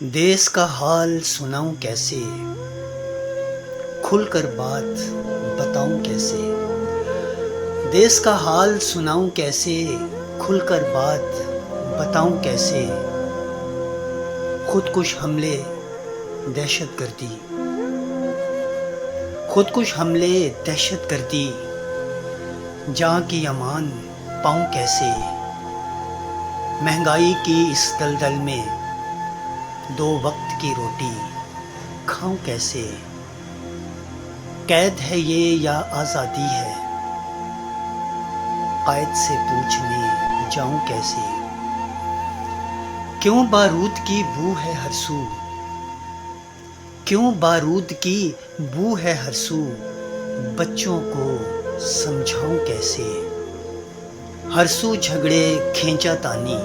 देश का हाल सुनाऊं कैसे, खुलकर बात बताऊं कैसे। देश का हाल सुनाऊं कैसे, खुलकर बात बताऊं कैसे। खुदकुश हमले दहशतगर्दी, खुदकुश हमले दहशतगर्दी, जहाँ की अमान पाऊं कैसे। महंगाई की इस दलदल में दो वक्त की रोटी खाऊं कैसे। कैद है ये या आज़ादी है, कैद से पूछने जाऊं कैसे। क्यों बारूद की बू है हर सू, क्यों बारूद की बू है हर सू। बच्चों को समझाऊं कैसे। हर सू झगड़े खींचातानी,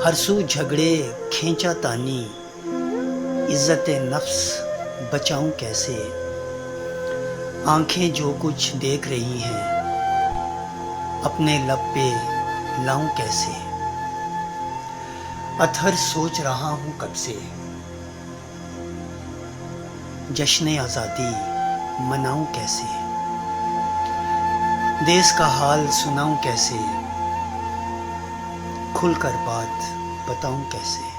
हर सू झगड़े खींचातानी। इज्जत नफ्स बचाऊं कैसे। आंखें जो कुछ देख रही हैं, अपने लब पे लाऊं कैसे। अतहर सोच रहा हूं कब से, जश्न आज़ादी मनाऊं कैसे। देश का हाल सुनाऊं कैसे, खुलकर बात बताऊं कैसे।